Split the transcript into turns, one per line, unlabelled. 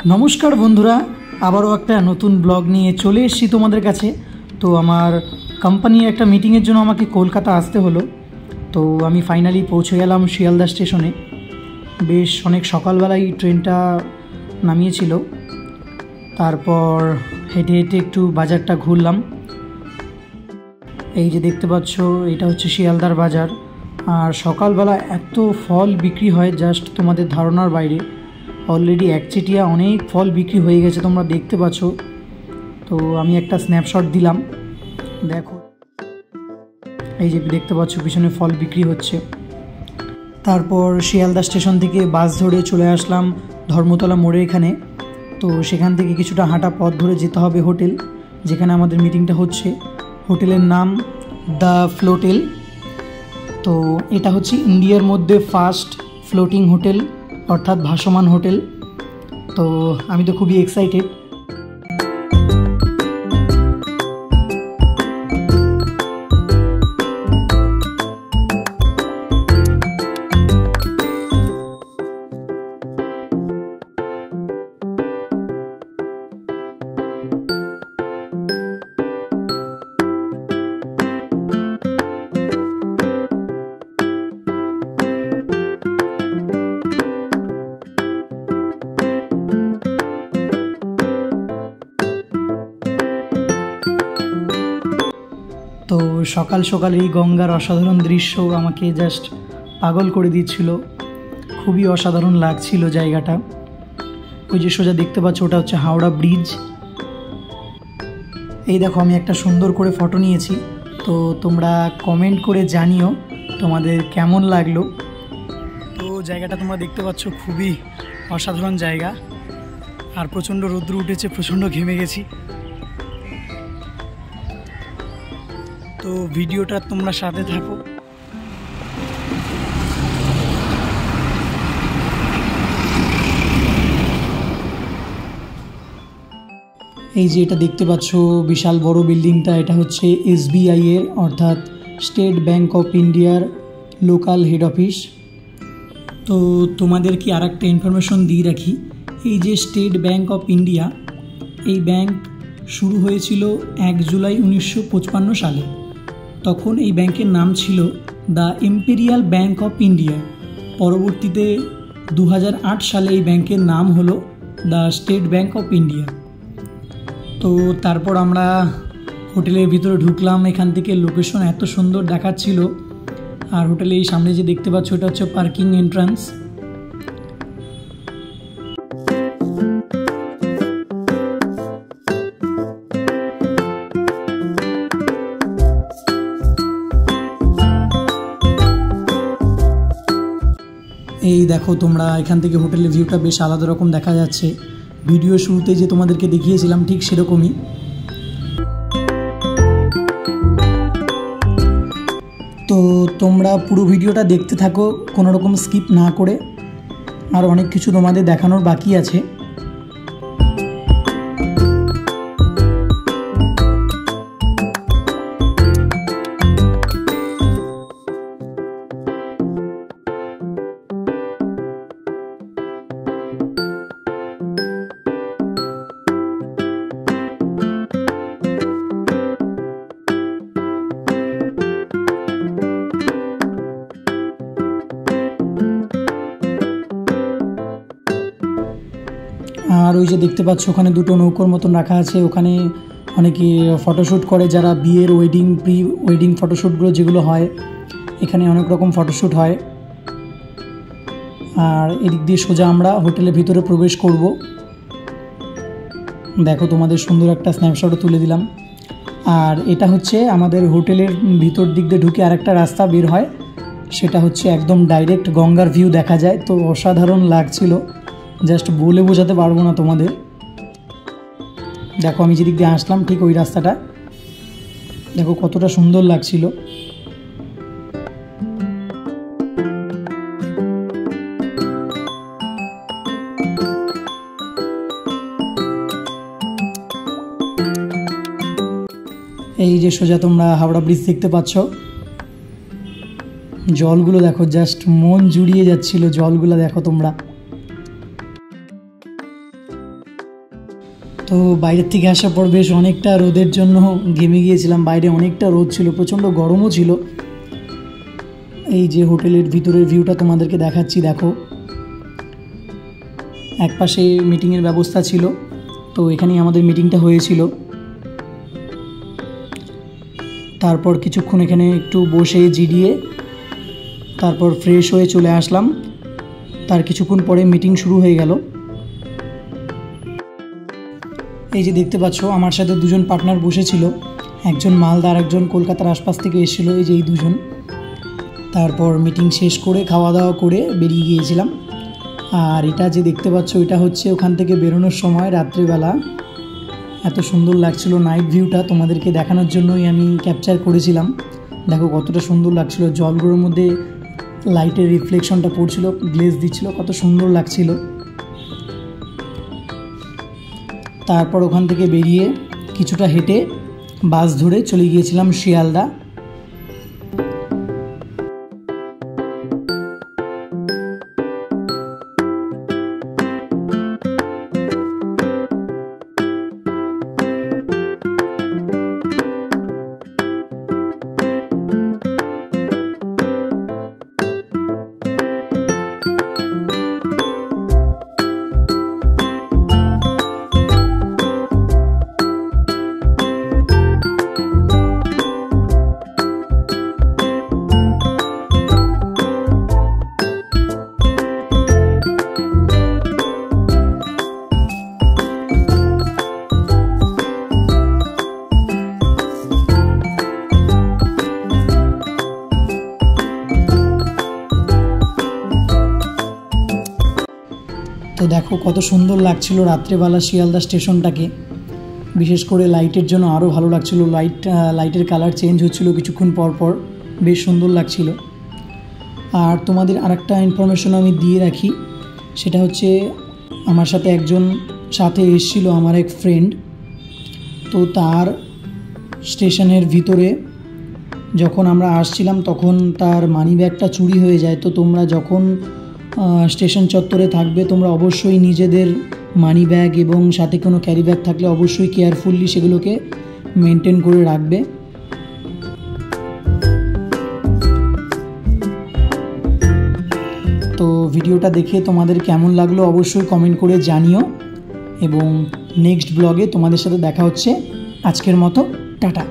नमस्कार बंधुरा आबारो एकटा नतून ब्लग निये चले एसेछि तोमादेर काछे। तो आमार कोम्पानी एकटा मीटिंगेर जोन्नो आमाके कलकाता आसते हलो। तो आमी फाइनाली पौঁছে गेलाम शियालदा स्टेशने। बेश अनेक सकालबेलाई ट्रेनटा नामिয়েছিল। तारपर हेঁটে हेঁটে एकटू बाजारटा घुरलाम। এই যে দেখতে পাচ্ছ এটা হচ্ছে শিয়ালদার বাজার। আর সকালবেলা এত ফল বিক্রি হয় জাস্ট তোমাদের ধারণার বাইরে। অলরেডি একচেটিয়া অনেক ফল বিক্রি হয়ে গেছে তোমরা দেখতে পাচ্ছ। তো আমি একটা স্ন্যাপশট দিলাম, দেখো এই যে দেখতে পাচ্ছ পিছনে ফল বিক্রি হচ্ছে। তারপর শিয়ালদা স্টেশন থেকে বাস ধরে চলে আসলাম ধর্মতলা মোড়ে এখানে। তো সেখান থেকে কিছুটা হাঁটা পথ ধরে যেতে হবে হোটেল যেখানে আমাদের মিটিংটা হচ্ছে। হোটেলের নাম দ্য ফ্লোটেল। তো এটা হচ্ছে ইন্ডিয়ার মধ্যে ফার্স্ট ফ্লোটিং হোটেল অর্থাৎ ভাসমান হোটেল। তো আমি তো খুবই এক্সাইটেড। तो सकाल सकाल এই গঙ্গার অসাধারণ দৃশ্য আমাকে জাস্ট পাগল করে দিচ্ছিল। খুবই অসাধারণ লাগছিল জায়গাটা। ওই যে সোজা দেখতে পাচ্ছ ওটা হচ্ছে হাওড়া ব্রিজ। এই দেখো আমি একটা সুন্দর করে ফটো নিয়েছি। তো তোমরা কমেন্ট করে জানিও তোমাদের কেমন লাগলো। তো জায়গাটা তোমরা দেখতে পাচ্ছ খুবই অসাধারণ জায়গা। আর প্রচণ্ড রৌদ্র উঠেছে, প্রচণ্ড ঘেমে গেছি। তো ভিডিওটা তোমরা সাথে থাকো। এই যে এটা দেখতে পাচ্ছ বিশাল বড় বিল্ডিংটা, এটা হচ্ছে SBI এর অর্থাৎ স্টেট ব্যাংক অফ ইন্ডিয়ার লোকাল হেড অফিস। তো তোমাদের কি আরেকটা ইনফরমেশন দিয়ে রাখি, এই যে স্টেট ব্যাংক অফ ইন্ডিয়া এই ব্যাংক শুরু হয়েছিল 1 জুলাই 1955 সালে। তখন এই ব্যাংকের নাম ছিল the imperial bank of India. পরবর্তীতে 2008 সালে এই ব্যাংকের নাম হলো the state bank of India. তো তারপর আমরা হোটেলের ভিতরে ঢুকলাম। এখান থেকে লোকেশন এত সুন্দর দেখাচ্ছিল। আর হোটেলে এই সামনে যে দেখতে পাচ্ছ এটা হচ্ছে পার্কিং এন্ট্রান্স। এই দেখো তোমরা এখান থেকে হোটেলের ভিউটা বেশ আলাদা রকম দেখা যাচ্ছে। ভিডিও শুরুতে যে তোমাদেরকে দেখিয়েছিলাম ঠিক সেরকমই। তো তোমরা পুরো ভিডিওটা দেখতে থাকো কোনো রকম স্কিপ না করে। আর অনেক কিছু তোমাদের দেখানোর বাকি আছে। আর ওই যে দেখতে পাচ্ছ ওখানে দুটো নৌকোর মতন রাখা আছে। ওখানে অনেকে ফটোশ্যুট করে, যারা বিয়ের প্রি ওয়েডিং ফটোশ্যুটগুলো যেগুলো হয় এখানে অনেক রকম ফটোশ্যুট হয়। আর এদিক দিয়ে সোজা আমরা হোটেলের ভিতরে প্রবেশ করব। দেখো তোমাদের সুন্দর একটা স্ন্যাপশটও তুলে দিলাম। আর এটা হচ্ছে আমাদের হোটেলের ভিতর দিক দিয়ে ঢুকে আরেকটা রাস্তা বের হয়, সেটা হচ্ছে একদম ডাইরেক্ট গঙ্গার ভিউ দেখা যায়। তো অসাধারণ লাগছিল, জাস্ট বলে বোঝাতে পারবো না তোমাদের। দেখো আমি যেদিক দিয়ে আসলাম ঠিক ওই রাস্তাটা, দেখো কতটা সুন্দর লাগছিল। এই যে সোজা তোমরা হাওড়া ব্রিজ দেখতে পাচ্ছ। জলগুলো দেখো, জাস্ট মন জুড়িয়ে যাচ্ছিল জলগুলো দেখো তোমরা। তো বাইরের থেকে আসার পর বেশ অনেকটা রোদের জন্য ঘেমে গিয়েছিলাম। বাইরে অনেকটা রোদ ছিল, প্রচণ্ড গরমও ছিল। এই যে হোটেলের ভিতরের ভিউটা তোমাদেরকে দেখাচ্ছি, দেখো। একপাশে মিটিংয়ের ব্যবস্থা ছিল, তো এখানেই আমাদের মিটিংটা হয়েছিল। তারপর কিছুক্ষণ এখানে একটু বসে জিরিয়ে তারপর ফ্রেশ হয়ে চলে আসলাম। তার কিছুক্ষণ পরে মিটিং শুরু হয়ে গেল। এই যে দেখতে পাচ্ছ আমার সাথে দুজন পার্টনার বসেছিল, একজন মালদা আর একজন কলকাতার আশপাশ থেকে এসেছিলো, এই যে এই দুজন। তারপর মিটিং শেষ করে খাওয়া দাওয়া করে বেরিয়ে গিয়েছিলাম। আর এটা যে দেখতে পাচ্ছ এটা হচ্ছে ওখান থেকে বেরোনোর সময় রাত্রিবেলা। এত সুন্দর লাগছিল নাইট ভিউটা, তোমাদেরকে দেখানোর জন্যই আমি ক্যাপচার করেছিলাম। দেখো কতটা সুন্দর লাগছিল, জলগুলোর মধ্যে লাইটের রিফ্লেকশনটা পড়ছিল, গ্লেজ দিচ্ছিল, কত সুন্দর লাগছিল। তারপর ওখান থেকে বেরিয়ে কিছুটা হেঁটে বাস ধরে চলে গিয়েছিলাম শিয়ালদা। তো দেখো কত সুন্দর লাগছিল রাত্রেবেলা শিয়ালদা স্টেশনটাকে, বিশেষ করে লাইটের জন্য আরও ভালো লাগছিল। লাইটের কালার চেঞ্জ হচ্ছিল কিছুক্ষণ পর পর, বেশ সুন্দর লাগছিল। আর তোমাদের আরেকটা ইনফরমেশন আমি দিয়ে রাখি, সেটা হচ্ছে আমার সাথে একজন সাথে এসেছিল আমার এক ফ্রেন্ড। তো তার স্টেশনের ভিতরে যখন আমরা আসছিলাম তখন তার মানি ব্যাগটা চুরি হয়ে যায়। তো তোমরা যখন স্টেশন চত্বরে থাকবে তোমরা অবশ্যই নিজেদের মানি ব্যাগ এবং সাথে কোনো ক্যারি ব্যাগ থাকলে অবশ্যই কেয়ারফুলি সেগুলোকে মেনটেন করে রাখবে। তো ভিডিওটা দেখে তোমাদের কেমন লাগলো অবশ্যই কমেন্ট করে জানিও, এবং নেক্সট ব্লগে তোমাদের সাথে দেখা হচ্ছে। আজকের মতো টাটা।